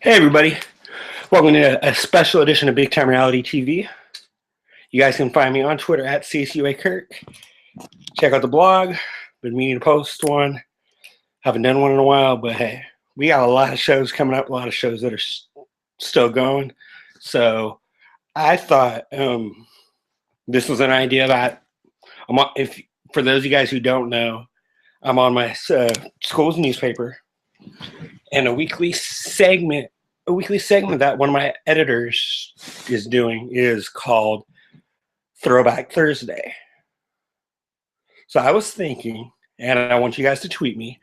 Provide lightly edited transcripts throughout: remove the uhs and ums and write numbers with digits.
Hey everybody, welcome to a special edition of Big Time Reality TV. You guys can find me on Twitter at CSUA Check out the blog. Been meaning to post one. Haven't done one in a while, but hey, we got a lot of shows coming up, a lot of shows that are still going. So I thought this was an idea that if for those of you guys who don't know, I'm on my school's newspaper, and a weekly segment that one of my editors is doing is called Throwback Thursday. So I was thinking, and I want you guys to tweet me,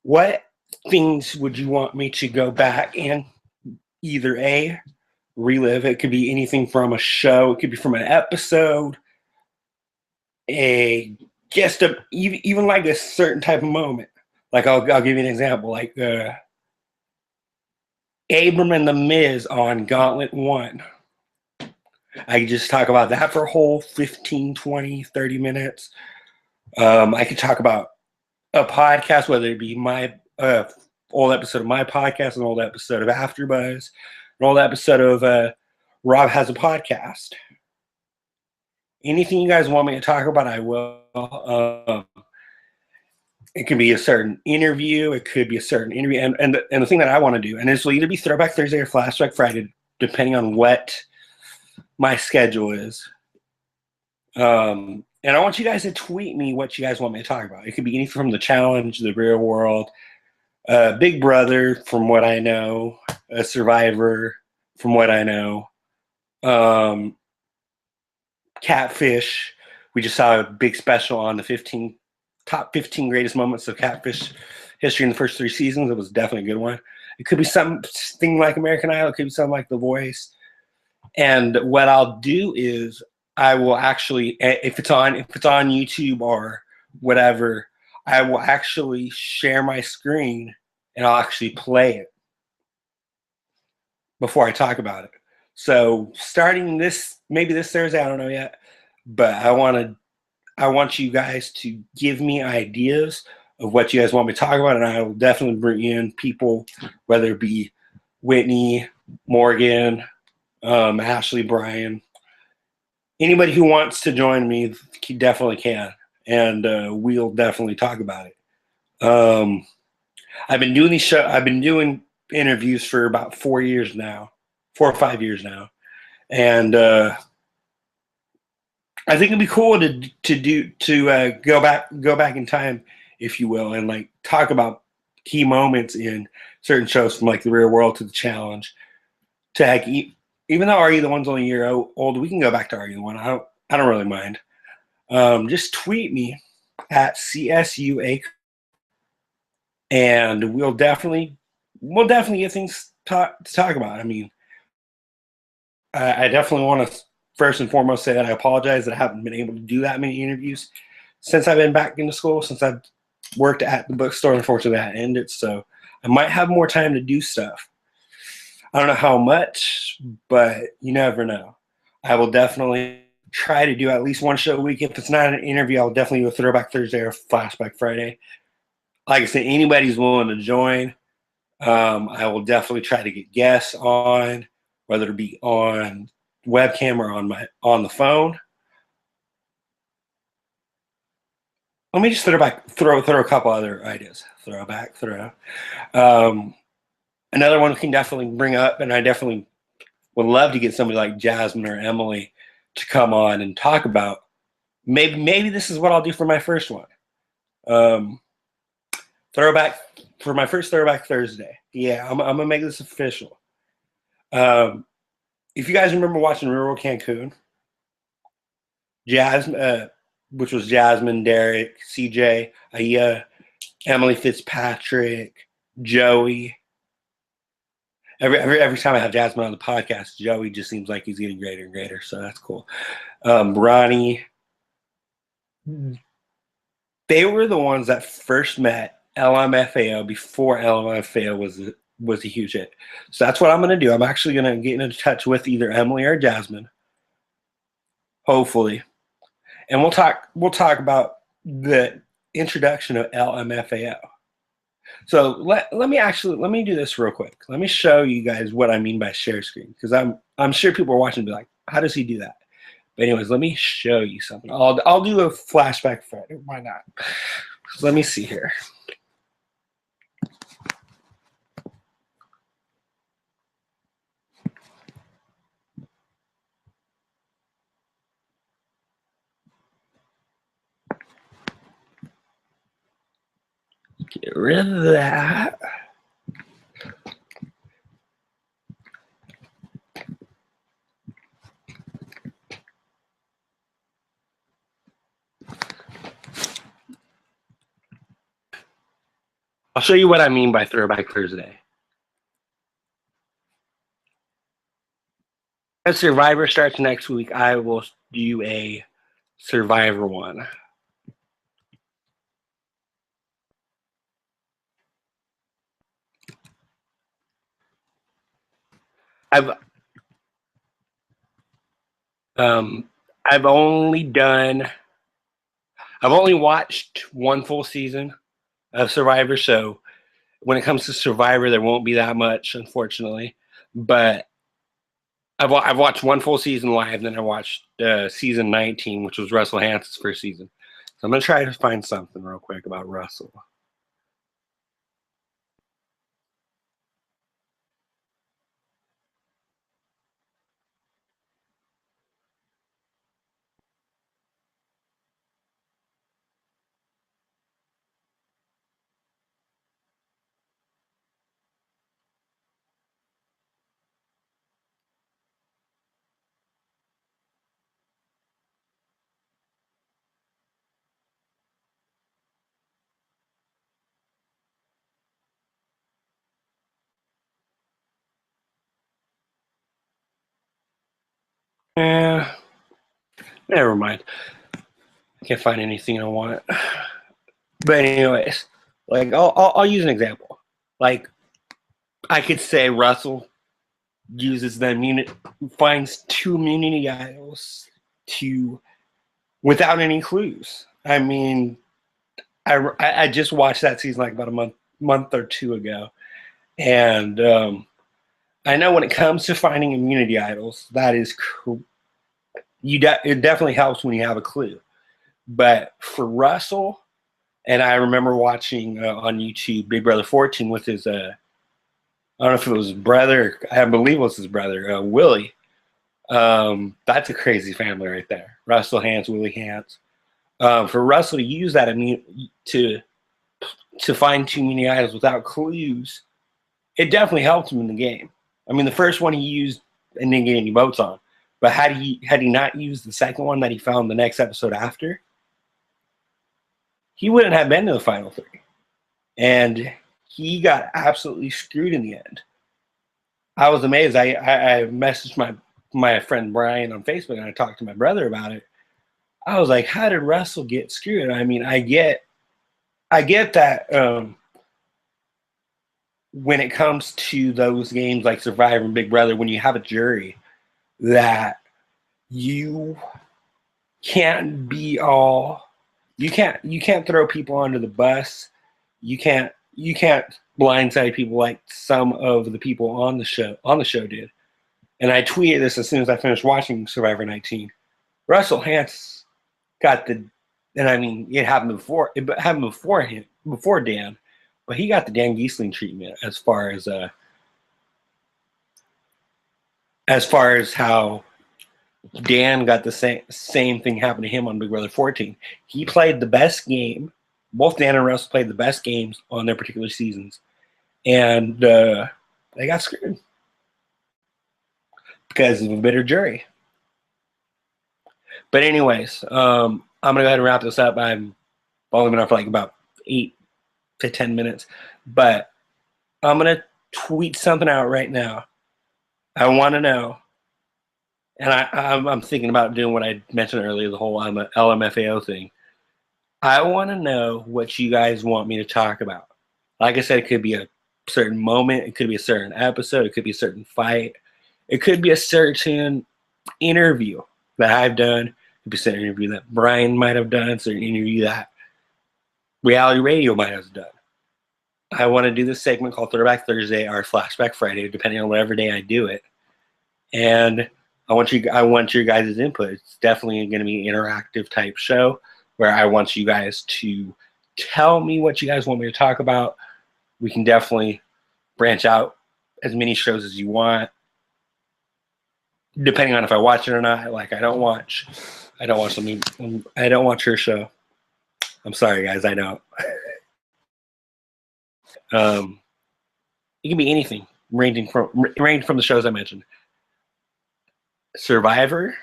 what things would you want me to go back and either A, relive? It could be anything from a show, it could be from an episode, even like a certain type of moment. Like I'll give you an example, like Abram and the Miz on Gauntlet 1. I could just talk about that for a whole 15, 20, 30 minutes. I could talk about a podcast, whether it be my old episode of my podcast, an old episode of AfterBuzz, an old episode of Rob Has a Podcast. Anything you guys want me to talk about, I will. It can be a certain interview. It could be a certain interview. And the thing that I want to do, and this will either be Throwback Thursday or Flashback Friday, depending on what my schedule is. And I want you guys to tweet me what you guys want me to talk about. It could be anything from The Challenge, The Real World, Big Brother, from what I know, a Survivor, from what I know, Catfish. We just saw a big special on the top 15 greatest moments of Catfish history in the first 3 seasons. It was definitely a good one. It could be something like American Idol. It could be something like The Voice. And what I'll do is I will actually, if it's on YouTube or whatever, I will actually share my screen and I'll actually play it before I talk about it. So starting maybe this Thursday, I don't know yet, but I want you guys to give me ideas of what you guys want me to talk about, and I will definitely bring in people, whether it be Whitney, Morgan, Ashley, Brian, anybody who wants to join me, he definitely can, and we'll definitely talk about it. I've been doing interviews for about 4 or 5 years now, and I think it'd be cool to go back in time, if you will, and like talk about key moments in certain shows, from like The Real World to The Challenge to heck. Even though Are You the One's only a year old, we can go back to Are You the One. I don't really mind. Just tweet me at CSUA, and we'll definitely get things to talk about. I mean, I definitely want to first and foremost say that I apologize that I haven't been able to do that many interviews since I've been back into school, since I've worked at the bookstore. Unfortunately, that ended, so I might have more time to do stuff. I don't know how much, but you never know. I will definitely try to do at least one show a week. If it's not an interview, I'll definitely do a Throwback Thursday or Flashback Friday. Like I said, anybody's willing to join. I will definitely try to get guests on, whether it be on webcam or on the phone. Let me just throw a couple other ideas. Another one we can definitely bring up, and I definitely would love to get somebody like Jasmine or Emily to come on and talk about. Maybe this is what I'll do for my first one. For my first Throwback Thursday. Yeah, I'm gonna make this official. If you guys remember watching Real World Cancun, Jasmine, which was Jasmine, Derek, CJ, Aya, Emily Fitzpatrick, Joey. Every time I have Jasmine on the podcast, Joey just seems like he's getting greater and greater, so that's cool. Ronnie. They were the ones that first met LMFAO before LMFAO was a huge hit. So that's what I'm going to do. I'm actually going to get in touch with either Emily or Jasmine, hopefully, and we'll talk about the introduction of LMFAO. So let me do this real quick. Let me show you guys what I mean by share screen, because I'm sure people are watching and be like, how does he do that? But anyways, let me show you something. I'll do a flashback effect. Why not? Let me see here. Get rid of that. I'll show you what I mean by Throwback Thursday. As Survivor starts next week, I will do a Survivor one. I've only watched one full season of Survivor, so when it comes to Survivor, there won't be that much, unfortunately. But I've watched one full season live, then I watched season 19, which was Russell Hanson's first season. So I'm gonna try to find something real quick about Russell. Yeah, never mind. I can't find anything I want. But anyways, like I'll use an example. Like I could say Russell uses finds 2 immunity idols without any clues. I mean, I just watched that season like about a month or two ago, and I know when it comes to finding immunity idols, that is it definitely helps when you have a clue. But for Russell, and I remember watching on YouTube Big Brother 14 with his I don't know if it was his brother, I believe it was his brother, Willie. That's a crazy family right there. Russell Hantz, Willie Hantz. For Russell to use that to find too many items without clues, it definitely helped him in the game. I mean, the first one he used and didn't get any votes on, but had he not used the second one that he found the next episode after, he wouldn't have been to the final 3, and he got absolutely screwed in the end. I was amazed. I messaged my friend Brian on Facebook, and I talked to my brother about it. I was like, how did Russell get screwed? I mean, I get that when it comes to those games like Survivor and Big Brother, when you have a jury, that you can't you can't throw people under the bus. You can't blindside people like some of the people on the show did. And I tweeted this as soon as I finished watching Survivor 19. Russell Hantz got and I mean it happened before before Dan, but he got the Dan Gheesling treatment as far as how Dan got the same thing happen to him on Big Brother 14. He played the best game. Both Dan and Russell played the best games on their particular seasons, and they got screwed because of a bitter jury. But anyways, I'm gonna go ahead and wrap this up. I'm only been on for like about 8 to 10 minutes, but I'm gonna tweet something out right now. I want to know, and I'm thinking about doing what I mentioned earlier, the whole LMFAO thing. I want to know what you guys want me to talk about. Like I said, it could be a certain moment, it could be a certain episode, it could be a certain fight, it could be a certain interview that I've done, it could be a certain interview that Brian might have done, a certain interview that Reality Radio might have done. I want to do this segment called Throwback Thursday or Flashback Friday, depending on whatever day I do it. And I want your guys' input. It's definitely going to be an interactive type show where I want you guys to tell me what you guys want me to talk about. We can definitely branch out as many shows as you want, depending on if I watch it or not. Like I don't watch your show. I'm sorry, guys. I know. It can be anything, ranging from the shows I mentioned. Survivor,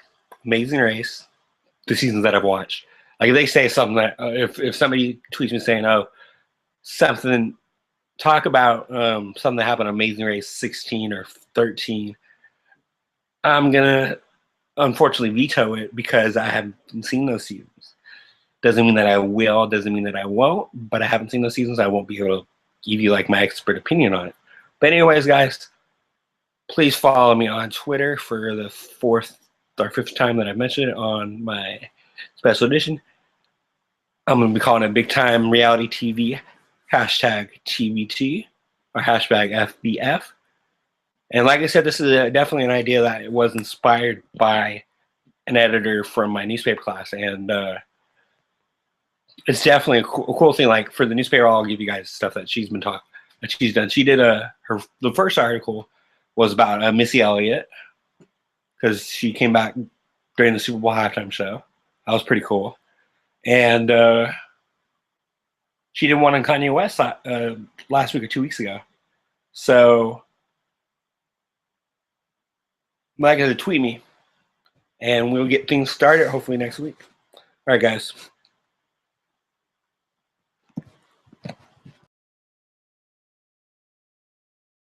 Amazing Race, the seasons that I've watched. Like if they say something that if somebody tweets me saying, "Oh, something," talk about something that happened on Amazing Race 16 or 13, I'm gonna unfortunately veto it because I haven't seen those seasons. Doesn't mean that I will. Doesn't mean that I won't. But I haven't seen those seasons. I won't be able to give you like my expert opinion on it. But anyways, guys, please follow me on Twitter for the fourth or fifth time that I've mentioned it on my special edition. I'm going to be calling it Big Time Reality TV, hashtag TVT, or hashtag FBF. And like I said, this is definitely an idea that was inspired by an editor from my newspaper class. And it's definitely a cool thing. Like for the newspaper, I'll give you guys stuff that she's done. She did the first article was about Missy Elliott because she came back during the Super Bowl halftime show. That was pretty cool. And she did one on Kanye West last week or 2 weeks ago. So, like I said, tweet me, and we'll get things started hopefully next week. All right, guys.